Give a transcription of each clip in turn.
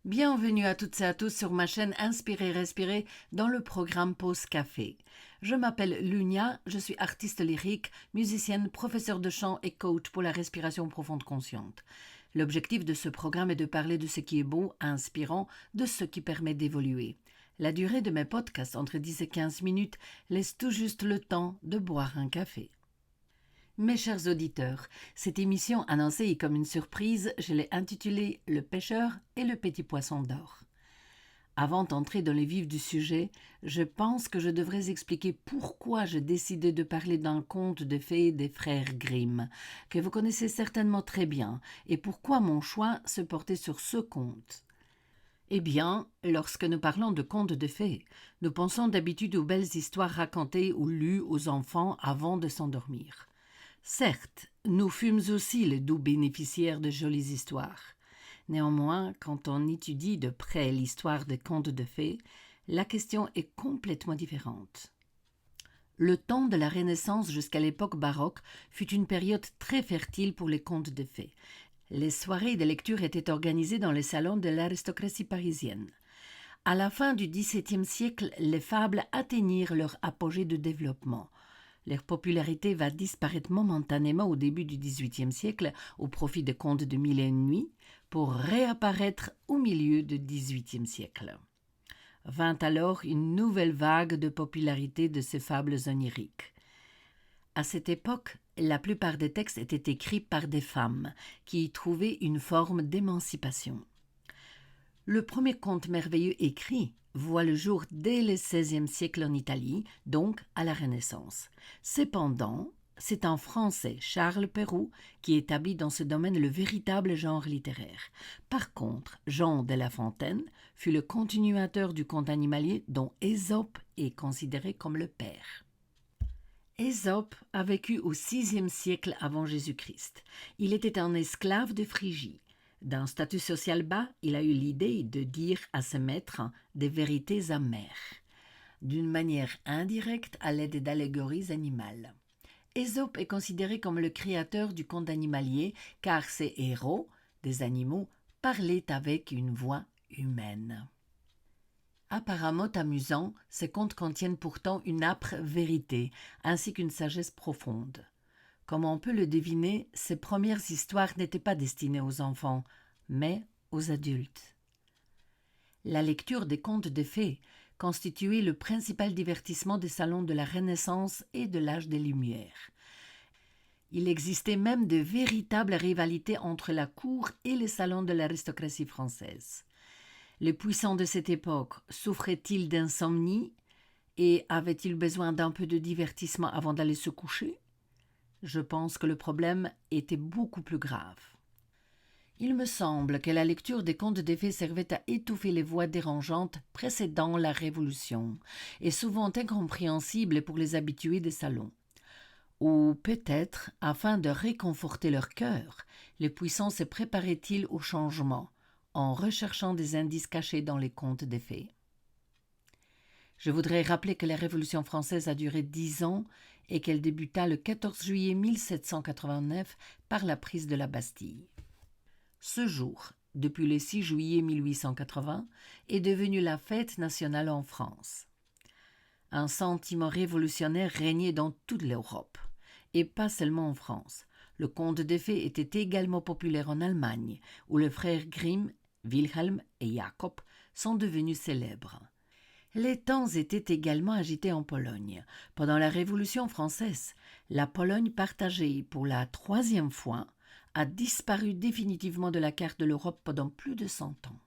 Bienvenue à toutes et à tous sur ma chaîne Inspirer Respirer dans le programme Pause Café. Je m'appelle Lunia, je suis artiste lyrique, musicienne, professeure de chant et coach pour la respiration profonde consciente. L'objectif de ce programme est de parler de ce qui est beau, inspirant, de ce qui permet d'évoluer. La durée de mes podcasts, entre 10 et 15 minutes, laisse tout juste le temps de boire un café. Mes chers auditeurs, cette émission annoncée comme une surprise, je l'ai intitulée « Le pêcheur et le petit poisson d'or ». Avant d'entrer dans les vifs du sujet, je pense que je devrais expliquer pourquoi j'ai décidé de parler d'un conte de fées des frères Grimm, que vous connaissez certainement très bien, et pourquoi mon choix se portait sur ce conte. Eh bien, lorsque nous parlons de contes de fées, nous pensons d'habitude aux belles histoires racontées ou lues aux enfants avant de s'endormir. Certes, nous fûmes aussi les doux bénéficiaires de jolies histoires. Néanmoins, quand on étudie de près l'histoire des contes de fées, la question est complètement différente. Le temps de la Renaissance jusqu'à l'époque baroque fut une période très fertile pour les contes de fées. Les soirées de lecture étaient organisées dans les salons de l'aristocratie parisienne. À la fin du XVIIe siècle, les fables atteignirent leur apogée de développement. Leur popularité va disparaître momentanément au début du XVIIIe siècle au profit des contes de Mille et une nuits pour réapparaître au milieu du XVIIIe siècle. Vint alors une nouvelle vague de popularité de ces fables oniriques. À cette époque, la plupart des textes étaient écrits par des femmes qui y trouvaient une forme d'émancipation. Le premier conte merveilleux écrit voit le jour dès le XVIe siècle en Italie, donc à la Renaissance. Cependant, c'est un Français, Charles Perrault, qui établit dans ce domaine le véritable genre littéraire. Par contre, Jean de La Fontaine fut le continuateur du conte animalier dont Ésope est considéré comme le père. Ésope a vécu au VIe siècle avant Jésus-Christ. Il était un esclave de Phrygie. D'un statut social bas, il a eu l'idée de dire à ses maîtres des vérités amères, d'une manière indirecte à l'aide d'allégories animales. Ésope est considéré comme le créateur du conte animalier car ses héros, des animaux, parlaient avec une voix humaine. Apparemment amusants, ces contes contiennent pourtant une âpre vérité ainsi qu'une sagesse profonde. Comme on peut le deviner, ces premières histoires n'étaient pas destinées aux enfants, mais aux adultes. La lecture des contes de fées constituait le principal divertissement des salons de la Renaissance et de l'âge des Lumières. Il existait même de véritables rivalités entre la cour et les salons de l'aristocratie française. Les puissants de cette époque souffraient-ils d'insomnie et avaient-ils besoin d'un peu de divertissement avant d'aller se coucher ? Je pense que le problème était beaucoup plus grave. Il me semble que la lecture des contes de fées servait à étouffer les voix dérangeantes précédant la Révolution, et souvent incompréhensibles pour les habitués des salons. Ou peut-être, afin de réconforter leur cœur, les puissants se préparaient-ils au changement, en recherchant des indices cachés dans les contes de fées. Je voudrais rappeler que la Révolution française a duré 10 ans et qu'elle débuta le 14 juillet 1789 par la prise de la Bastille. Ce jour, depuis le 6 juillet 1880, est devenu la fête nationale en France. Un sentiment révolutionnaire régnait dans toute l'Europe, et pas seulement en France. Le conte de fées était également populaire en Allemagne, où les frères Grimm, Wilhelm et Jacob sont devenus célèbres. Les temps étaient également agités en Pologne. Pendant la Révolution française, la Pologne partagée pour la 3e fois a disparu définitivement de la carte de l'Europe pendant plus de 100 ans.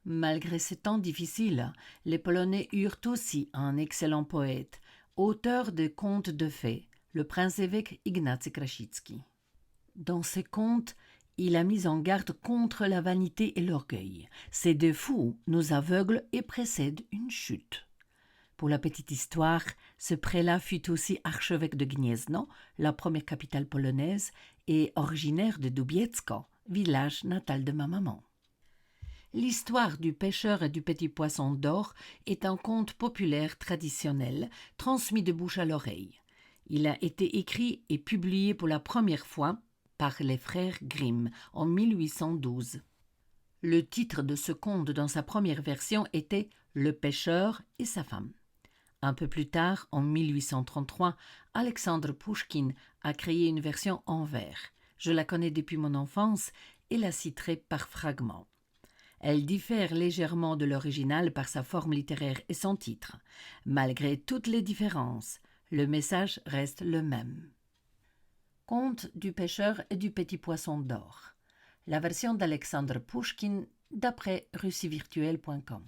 Malgré ces temps difficiles, les Polonais eurent aussi un excellent poète, auteur de contes de fées, le prince-évêque Ignacy Krasicki. Dans ses contes, il a mis en garde contre la vanité et l'orgueil. Ces deux fous nous aveuglent et précèdent une chute. Pour la petite histoire, ce prélat fut aussi archevêque de Gniezno, la première capitale polonaise, et originaire de Dubiecko, village natal de ma maman. L'histoire du pêcheur et du petit poisson d'or est un conte populaire traditionnel, transmis de bouche à l'oreille. Il a été écrit et publié pour la première fois par les frères Grimm en 1812. Le titre de ce conte dans sa première version était « Le pêcheur et sa femme ». Un peu plus tard, en 1833, Alexandre Pouchkine a créé une version en vers. Je la connais depuis mon enfance et la citerai par fragments. Elle diffère légèrement de l'original par sa forme littéraire et son titre. Malgré toutes les différences, le message reste le même. Conte du pêcheur et du petit poisson d'or. La version d'Alexandre Pouchkine d'après russievirtuelle.com.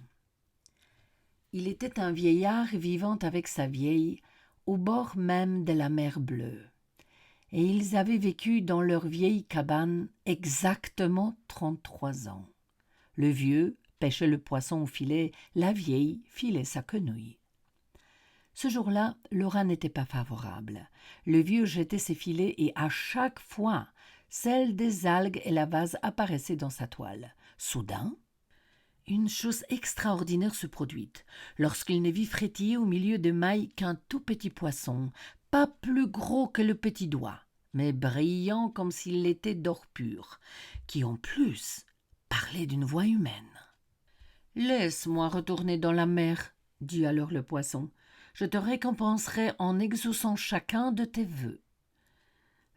Il était un vieillard vivant avec sa vieille au bord même de la mer Bleue. Et ils avaient vécu dans leur vieille cabane exactement 33 ans. Le vieux pêchait le poisson au filet, la vieille filait sa quenouille. Ce jour-là, l'aura n'était pas favorable. Le vieux jetait ses filets et à chaque fois, celle des algues et la vase apparaissaient dans sa toile. Soudain, une chose extraordinaire se produit, lorsqu'il ne vit frétiller au milieu des mailles qu'un tout petit poisson, pas plus gros que le petit doigt, mais brillant comme s'il était d'or pur, qui en plus parlait d'une voix humaine. « Laisse-moi retourner dans la mer, » dit alors le poisson. « Je te récompenserai en exaucant chacun de tes vœux. »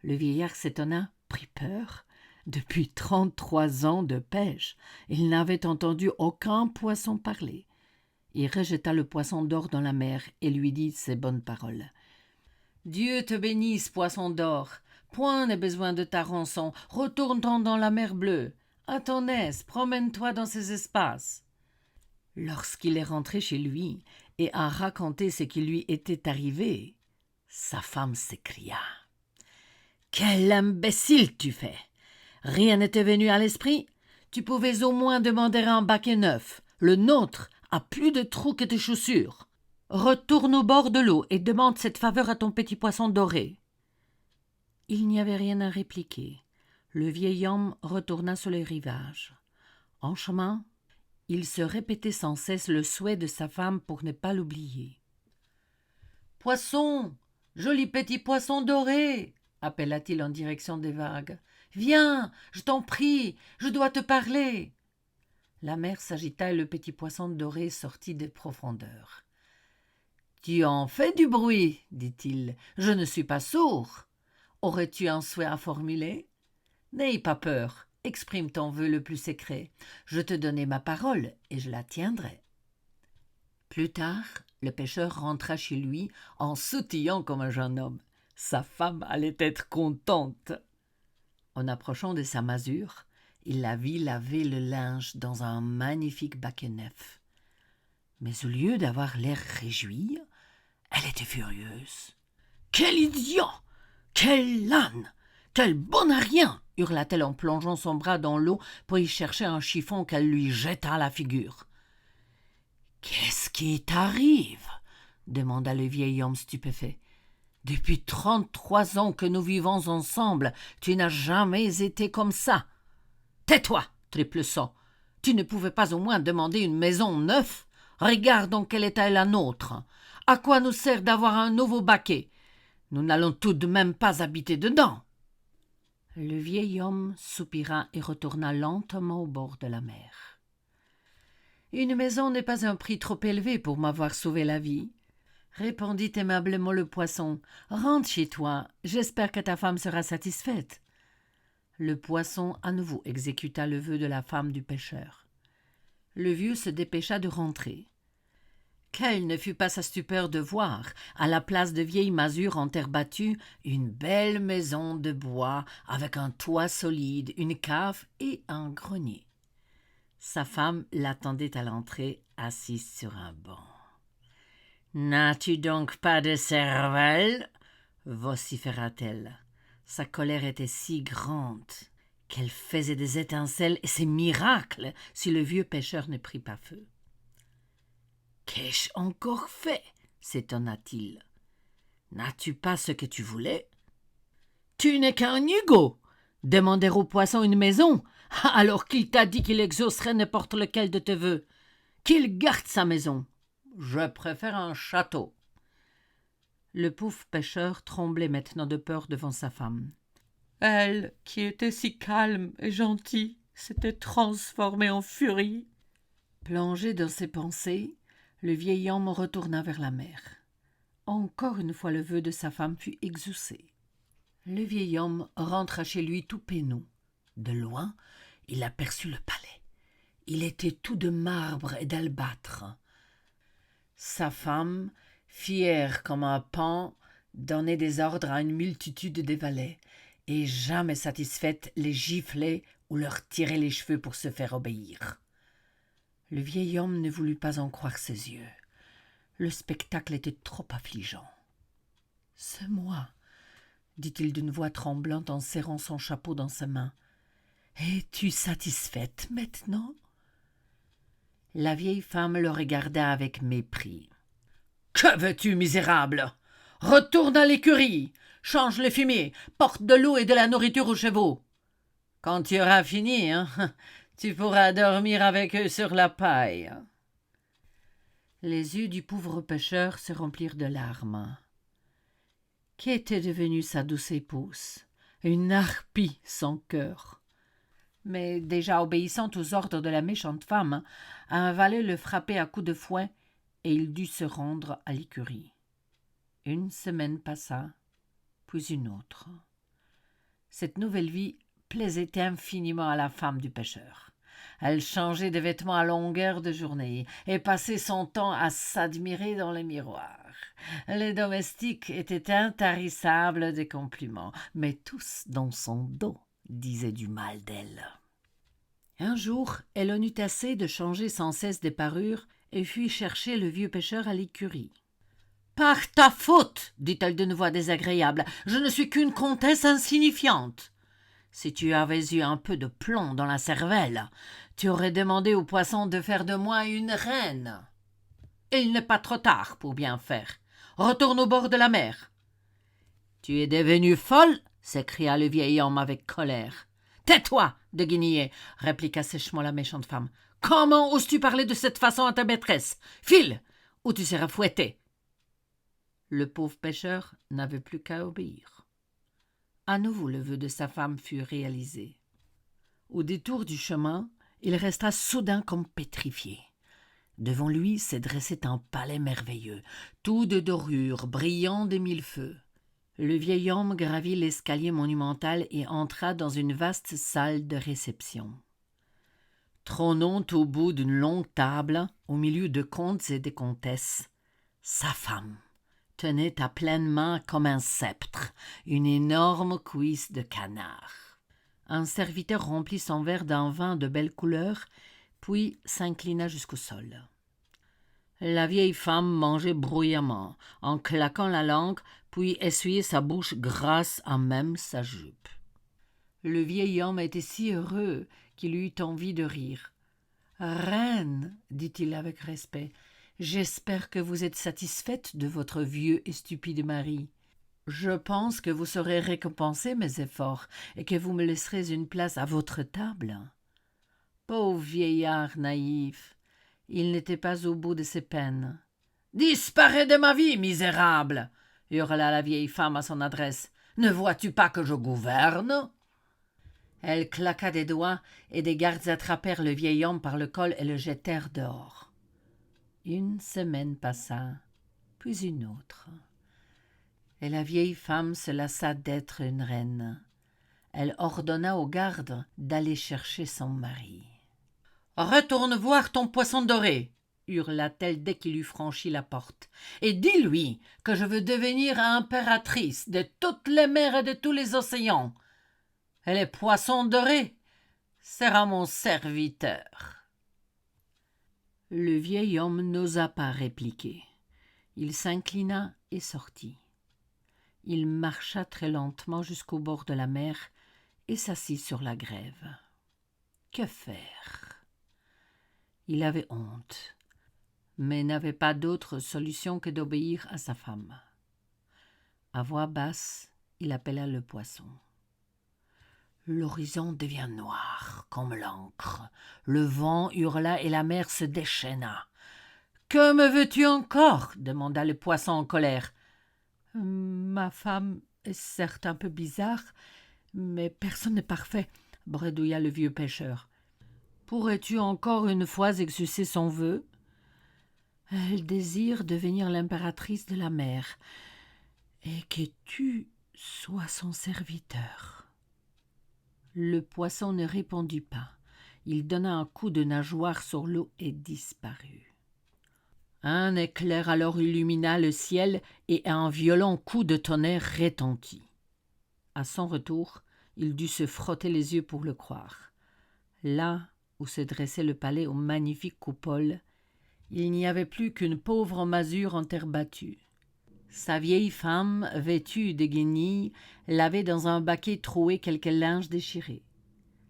Le vieillard s'étonna, prit peur. Depuis 33 ans de pêche, il n'avait entendu aucun poisson parler. Il rejeta le poisson d'or dans la mer et lui dit ces bonnes paroles. « Dieu te bénisse, poisson d'or. Point n'est besoin de ta rançon. Retourne-t'en dans la mer Bleue. À ton aise, promène-toi dans ces espaces. » Lorsqu'il est rentré chez lui et a raconté ce qui lui était arrivé, sa femme s'écria. « Quel imbécile tu fais! Rien n'était venu à l'esprit. Tu pouvais au moins demander un baquet neuf. Le nôtre a plus de trous que tes chaussures. Retourne au bord de l'eau et demande cette faveur à ton petit poisson doré. » Il n'y avait rien à répliquer. Le vieil homme retourna sur le rivage. En chemin, il se répétait sans cesse le souhait de sa femme pour ne pas l'oublier. « Poisson, joli petit poisson doré !» appela-t-il en direction des vagues. « Viens, je t'en prie, je dois te parler. » La mer s'agita et le petit poisson doré sortit des profondeurs. « Tu en fais du bruit, dit-il, je ne suis pas sourd. Aurais-tu un souhait à formuler? N'aie pas peur, exprime ton vœu le plus secret. Je te donnai ma parole et je la tiendrai. » Plus tard, le pêcheur rentra chez lui en sautillant comme un jeune homme. Sa femme allait être contente. En approchant de sa masure, il la vit laver le linge dans un magnifique baquet neuf. Mais au lieu d'avoir l'air réjoui, elle était furieuse. « Quel idiot! Quel âne! Quel bon à rien !» hurla-t-elle en plongeant son bras dans l'eau pour y chercher un chiffon qu'elle lui jeta à la figure. « Qu'est-ce qui t'arrive ?» demanda le vieil homme stupéfait. « Depuis 33 ans que nous vivons ensemble, tu n'as jamais été comme ça. Tais-toi, triple sot. Tu ne pouvais pas au moins demander une maison neuve? Regarde dans quel état est la nôtre. À quoi nous sert d'avoir un nouveau baquet? Nous n'allons tout de même pas habiter dedans. » Le vieil homme soupira et retourna lentement au bord de la mer. « Une maison n'est pas un prix trop élevé pour m'avoir sauvé la vie, » répondit aimablement le poisson. « Rentre chez toi, j'espère que ta femme sera satisfaite. » Le poisson à nouveau exécuta le vœu de la femme du pêcheur. Le vieux se dépêcha de rentrer. Quelle ne fut pas sa stupeur de voir, à la place de vieilles masures en terre battue, une belle maison de bois avec un toit solide, une cave et un grenier. Sa femme l'attendait à l'entrée, assise sur un banc. « N'as-tu donc pas de cervelle ?» vociféra-t-elle. Sa colère était si grande qu'elle faisait des étincelles et c'est miracle si le vieux pêcheur ne prit pas feu. « Qu'ai-je encore fait ?» s'étonna-t-il. « N'as-tu pas ce que tu voulais? Tu n'es qu'un Hugo. Demander au poisson une maison, alors qu'il t'a dit qu'il exaucerait n'importe lequel de tes vœux. Qu'il garde sa maison. Je préfère un château. » Le pauvre pêcheur tremblait maintenant de peur devant sa femme. Elle, qui était si calme et gentille, s'était transformé en furie. Plongé dans ses pensées, le vieil homme retourna vers la mer. Encore une fois, le vœu de sa femme fut exaucé. Le vieil homme rentra chez lui tout penaud. De loin, il aperçut le palais. Il était tout de marbre et d'albâtre. Sa femme, fière comme un paon, donnait des ordres à une multitude de valets, et jamais satisfaite les giflait ou leur tirait les cheveux pour se faire obéir. Le vieil homme ne voulut pas en croire ses yeux. Le spectacle était trop affligeant. « C'est moi, » dit-il d'une voix tremblante en serrant son chapeau dans ses mains. « Es-tu satisfaite maintenant ?» La vieille femme le regarda avec mépris. « Que veux-tu, misérable? Retourne à l'écurie, change le fumier, porte de l'eau et de la nourriture aux chevaux. Quand tu auras fini, tu pourras dormir avec eux sur la paille. » Les yeux du pauvre pêcheur se remplirent de larmes. Qu'était devenue sa douce épouse? Une harpie sans cœur. Mais déjà obéissant aux ordres de la méchante femme, un valet le frappait à coups de fouet et il dut se rendre à l'écurie. Une semaine passa, puis une autre. Cette nouvelle vie plaisait infiniment à la femme du pêcheur. Elle changeait de vêtements à longueur de journée et passait son temps à s'admirer dans le miroir. Les domestiques étaient intarissables des compliments, mais tous dans son dos disaient du mal d'elle. Un jour, elle en eut assez de changer sans cesse des parures et fut chercher le vieux pêcheur à l'écurie. « Par ta faute, dit-elle d'une voix désagréable, je ne suis qu'une comtesse insignifiante. Si tu avais eu un peu de plomb dans la cervelle, tu aurais demandé au poisson de faire de moi une reine. Il n'est pas trop tard pour bien faire. Retourne au bord de la mer. »« Tu es devenue folle » s'écria le vieil homme avec colère. « Tais-toi, de Guenillet » répliqua sèchement la méchante femme. « Comment oses-tu parler de cette façon à ta maîtresse? File, ou tu seras fouetté. » Le pauvre pêcheur n'avait plus qu'à obéir. À nouveau, le vœu de sa femme fut réalisé. Au détour du chemin, il resta soudain comme pétrifié. Devant lui se dressait un palais merveilleux, tout de dorure, brillant de mille feux. Le vieil homme gravit l'escalier monumental et entra dans une vaste salle de réception. Trônant au bout d'une longue table, au milieu de comtes et de comtesses, sa femme tenait à pleine main comme un sceptre une énorme cuisse de canard. Un serviteur remplit son verre d'un vin de belle couleur, puis s'inclina jusqu'au sol. La vieille femme mangeait bruyamment, en claquant la langue, puis essuyait sa bouche grâce à même sa jupe. Le vieil homme était si heureux qu'il eut envie de rire. « Reine, dit-il avec respect, j'espère que vous êtes satisfaite de votre vieux et stupide mari. Je pense que vous saurez récompenser mes efforts et que vous me laisserez une place à votre table. » Pauvre vieillard naïf, il n'était pas au bout de ses peines. « Disparais de ma vie, misérable !» hurla la vieille femme à son adresse. « Ne vois-tu pas que je gouverne ?» Elle claqua des doigts et des gardes attrapèrent le vieil homme par le col et le jetèrent dehors. Une semaine passa, puis une autre. Et la vieille femme se lassa d'être une reine. Elle ordonna aux gardes d'aller chercher son mari. « Retourne voir ton poisson doré !» hurla-t-elle dès qu'il eut franchi la porte. « Et dis-lui que je veux devenir impératrice de toutes les mers et de tous les océans. Et le poisson doré sera mon serviteur. » Le vieil homme n'osa pas répliquer. Il s'inclina et sortit. Il marcha très lentement jusqu'au bord de la mer et s'assit sur la grève. Que faire? Il avait honte, mais n'avait pas d'autre solution que d'obéir à sa femme. À voix basse, il appela le poisson. L'horizon devient noir comme l'encre. Le vent hurla et la mer se déchaîna. « Que me veux-tu encore ?» demanda le poisson en colère. « Ma femme est certes un peu bizarre, mais personne n'est parfait, » bredouilla le vieux pêcheur. Pourrais-tu encore une fois exaucer son vœu? Elle désire devenir l'impératrice de la mer, et que tu sois son serviteur. Le poisson ne répondit pas. Il donna un coup de nageoire sur l'eau et disparut. Un éclair alors illumina le ciel et un violent coup de tonnerre retentit. À son retour, il dut se frotter les yeux pour le croire. Là où se dressait le palais aux magnifiques coupoles, il n'y avait plus qu'une pauvre masure en terre battue. Sa vieille femme, vêtue de guenilles, lavait dans un baquet troué quelques linges déchirés.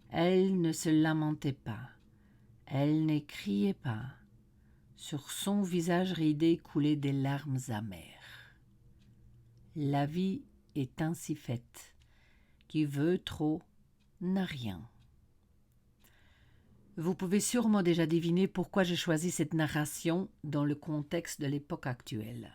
Elle ne se lamentait pas. Elle ne criait pas. Sur son visage ridé coulaient des larmes amères. La vie est ainsi faite. Qui veut trop n'a rien. Vous pouvez sûrement déjà deviner pourquoi j'ai choisi cette narration dans le contexte de l'époque actuelle.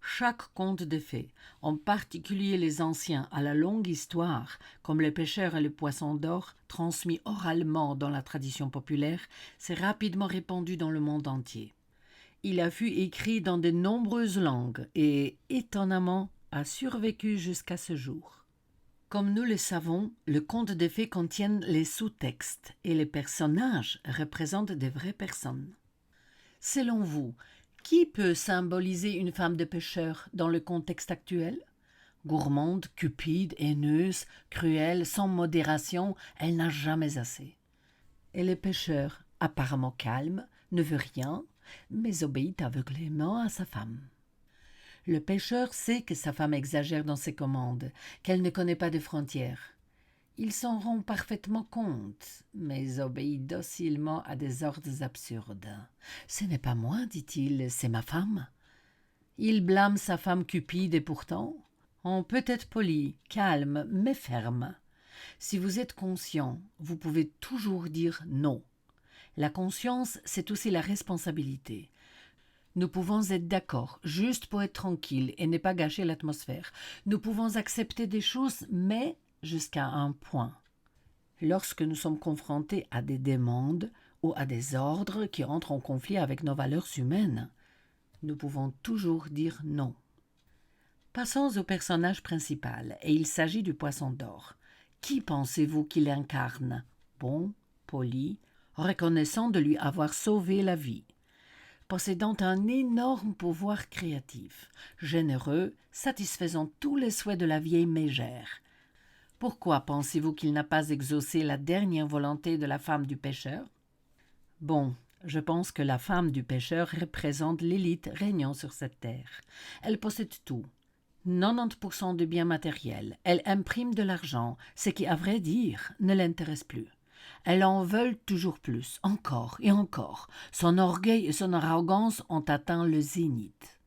Chaque conte de fées, en particulier les anciens à la longue histoire, comme les pêcheurs et le poisson d'or, transmis oralement dans la tradition populaire, s'est rapidement répandu dans le monde entier. Il a fut écrit dans de nombreuses langues et, étonnamment, a survécu jusqu'à ce jour. Comme nous le savons, le conte de fées contient les sous-textes et les personnages représentent de vraies personnes. Selon vous, qui peut symboliser une femme de pêcheur dans le contexte actuel? Gourmande, cupide, haineuse, cruelle, sans modération, elle n'a jamais assez. Et le pêcheur, apparemment calme, ne veut rien, mais obéit aveuglément à sa femme. Le pêcheur sait que sa femme exagère dans ses commandes, qu'elle ne connaît pas de frontières. Il s'en rend parfaitement compte, mais obéit docilement à des ordres absurdes. « Ce n'est pas moi, dit-il, c'est ma femme. » Il blâme sa femme cupide et pourtant, on peut être poli, calme, mais ferme. Si vous êtes conscient, vous pouvez toujours dire non. La conscience, c'est aussi la responsabilité. Nous pouvons être d'accord, juste pour être tranquille et ne pas gâcher l'atmosphère. Nous pouvons accepter des choses, mais jusqu'à un point. Lorsque nous sommes confrontés à des demandes ou à des ordres qui entrent en conflit avec nos valeurs humaines, nous pouvons toujours dire non. Passons au personnage principal, et il s'agit du poisson d'or. Qui pensez-vous qu'il incarne? Bon, poli, reconnaissant de lui avoir sauvé la vie. Possédant un énorme pouvoir créatif, généreux, satisfaisant tous les souhaits de la vieille mégère. Pourquoi pensez-vous qu'il n'a pas exaucé la dernière volonté de la femme du pêcheur? Bon, je pense que la femme du pêcheur représente l'élite régnant sur cette terre. Elle possède tout. 90% de biens matériels. Elle imprime de l'argent, ce qui, à vrai dire, ne l'intéresse plus. Elle en veut toujours plus, encore et encore. Son orgueil et son arrogance ont atteint le zénith.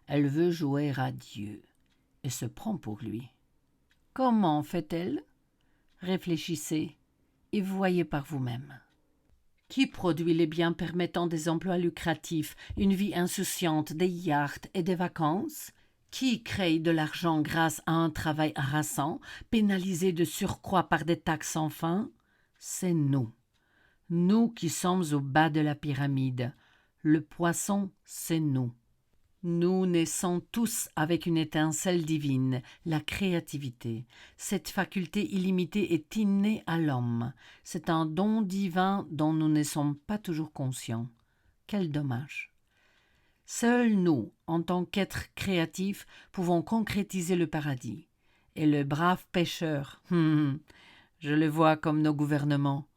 Elle veut jouer à Dieu et se prend pour lui. Comment fait-elle? Réfléchissez et voyez par vous-même. Qui produit les biens permettant des emplois lucratifs, une vie insouciante, des yachts et des vacances? Qui crée de l'argent grâce à un travail harassant, pénalisé de surcroît par des taxes sans fin? C'est nous. Nous qui sommes au bas de la pyramide. Le poisson, c'est nous. Nous naissons tous avec une étincelle divine, la créativité. Cette faculté illimitée est innée à l'homme. C'est un don divin dont nous ne sommes pas toujours conscients. Quel dommage. Seuls nous, en tant qu'êtres créatifs, pouvons concrétiser le paradis. Et le brave pêcheur, je le vois comme nos gouvernements.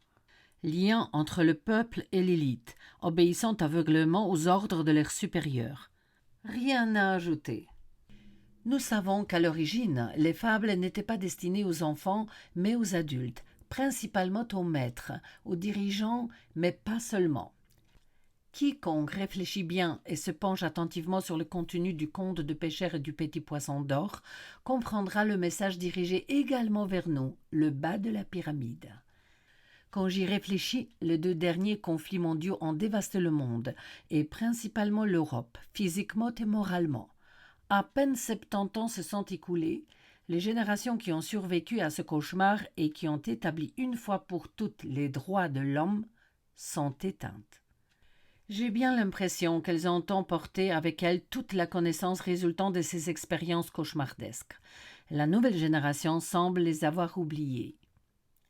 Lien entre le peuple et l'élite, obéissant aveuglément aux ordres de leurs supérieurs. Rien à ajouter. Nous savons qu'à l'origine, les fables n'étaient pas destinées aux enfants, mais aux adultes, principalement aux maîtres, aux dirigeants, mais pas seulement. Quiconque réfléchit bien et se penche attentivement sur le contenu du conte de pêcheur et du petit poisson d'or comprendra le message dirigé également vers nous, le bas de la pyramide. Quand j'y réfléchis, les 2 derniers conflits mondiaux ont dévasté le monde, et principalement l'Europe, physiquement et moralement. À peine 70 ans se sont écoulés, les générations qui ont survécu à ce cauchemar et qui ont établi une fois pour toutes les droits de l'homme sont éteintes. J'ai bien l'impression qu'elles ont emporté avec elles toute la connaissance résultant de ces expériences cauchemardesques. La nouvelle génération semble les avoir oubliées.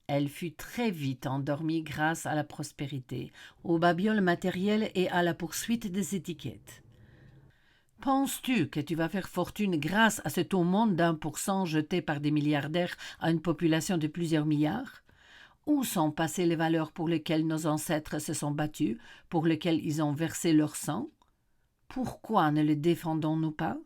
Elle fut très vite endormie grâce à la prospérité, aux babioles matérielles et à la poursuite des étiquettes. Penses-tu que tu vas faire fortune grâce à cet aumône d'1% jeté par des milliardaires à une population de plusieurs milliards? Où sont passées les valeurs pour lesquelles nos ancêtres se sont battus, pour lesquelles ils ont versé leur sang? Pourquoi ne les défendons-nous pas?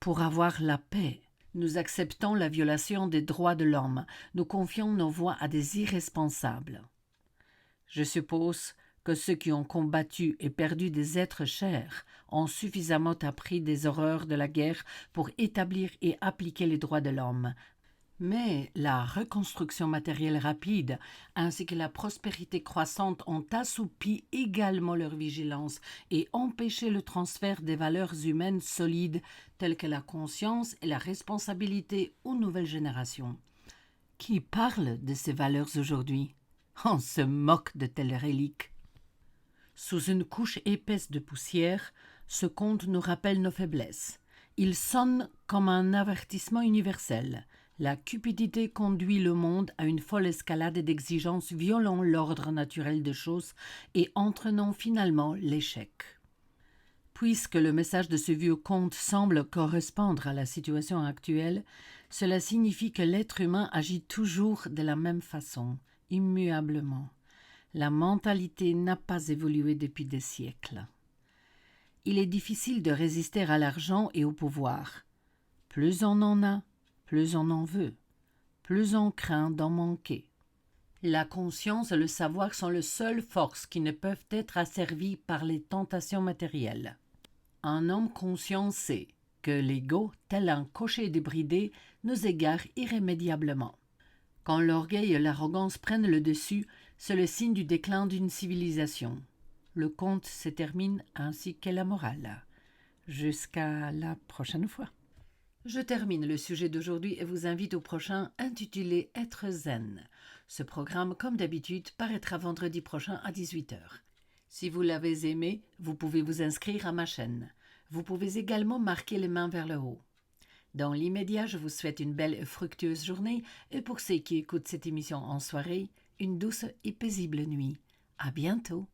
Pour avoir la paix. Nous acceptons la violation des droits de l'homme, nous confions nos voix à des irresponsables. Je suppose que ceux qui ont combattu et perdu des êtres chers ont suffisamment appris des horreurs de la guerre pour établir et appliquer les droits de l'homme. Mais la reconstruction matérielle rapide ainsi que la prospérité croissante ont assoupi également leur vigilance et empêché le transfert des valeurs humaines solides telles que la conscience et la responsabilité aux nouvelles générations. Qui parle de ces valeurs aujourd'hui? On se moque de telles reliques. Sous une couche épaisse de poussière, ce conte nous rappelle nos faiblesses. Il sonne comme un avertissement universel. La cupidité conduit le monde à une folle escalade d'exigences violant l'ordre naturel des choses et entraînant finalement l'échec. Puisque le message de ce vieux conte semble correspondre à la situation actuelle, cela signifie que l'être humain agit toujours de la même façon, immuablement. La mentalité n'a pas évolué depuis des siècles. Il est difficile de résister à l'argent et au pouvoir. Plus on en a, plus on en veut, plus on craint d'en manquer. La conscience et le savoir sont les seules forces qui ne peuvent être asservies par les tentations matérielles. Un homme conscient sait que l'ego, tel un cocher débridé, nous égare irrémédiablement. Quand l'orgueil et l'arrogance prennent le dessus, c'est le signe du déclin d'une civilisation. Le conte se termine ainsi que la morale. Jusqu'à la prochaine fois. Je termine le sujet d'aujourd'hui et vous invite au prochain intitulé Être zen. Ce programme, comme d'habitude, paraîtra vendredi prochain à 18h. Si vous l'avez aimé, vous pouvez vous inscrire à ma chaîne. Vous pouvez également marquer les mains vers le haut. Dans l'immédiat, je vous souhaite une belle et fructueuse journée et pour ceux qui écoutent cette émission en soirée, une douce et paisible nuit. À bientôt.